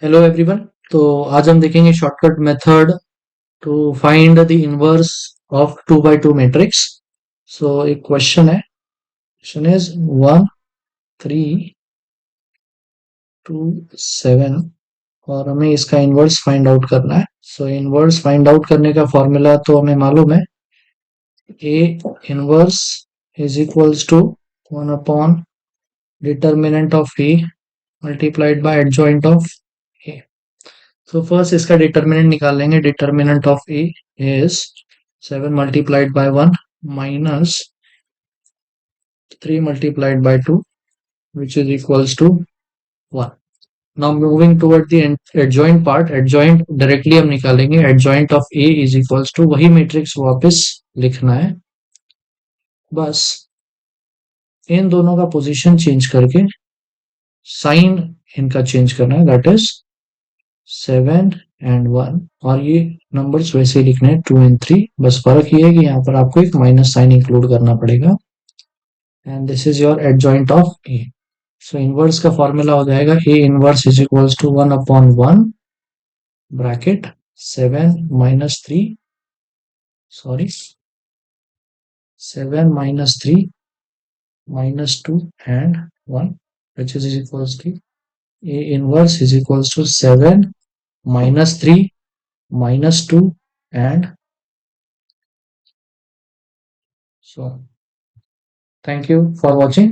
Hello everyone. तो आज हम देखेंगे shortcut method to find the inverse of 2 by 2 matrix. So एक क्वेश्चन इज 1 3 2 7 और हमें इसका इनवर्स फाइंड आउट करना है। सो इनवर्स फाइंड आउट करने का फॉर्मूला तो हमें मालूम है, A inverse is equals to 1 upon determinant of A multiplied by adjoint of A. So first इसका डिटर्मिनेंट निकाल लेंगे। Determinant of A is 7 multiplied by 1 minus 3 multiplied by 2 which is equals to 1. Now moving toward the adjoint part, adjoint directly हम निकालेंगे। adjoint of A is equals to वही matrix वापस लिखना है, बस इन दोनों का पोजीशन चेंज करके साइन इनका चेंज करना है, दैट इज 7 एंड 1। और ये नंबर्स वैसे ही लिखने हैं 2 एंड 3, बस फर्क ये है कि यहाँ पर आपको एक माइनस साइन इंक्लूड करना पड़ेगा। And this is your adjoint of A. So inverse का फॉर्मूला हो जाएगा A inverse is equals to 1 upon 1 bracket 7 minus 3 sorry 7 minus 3 minus 2 and 1 which is equals to a inverse is equals to 7 minus 3 minus 2 and so thank you for watching.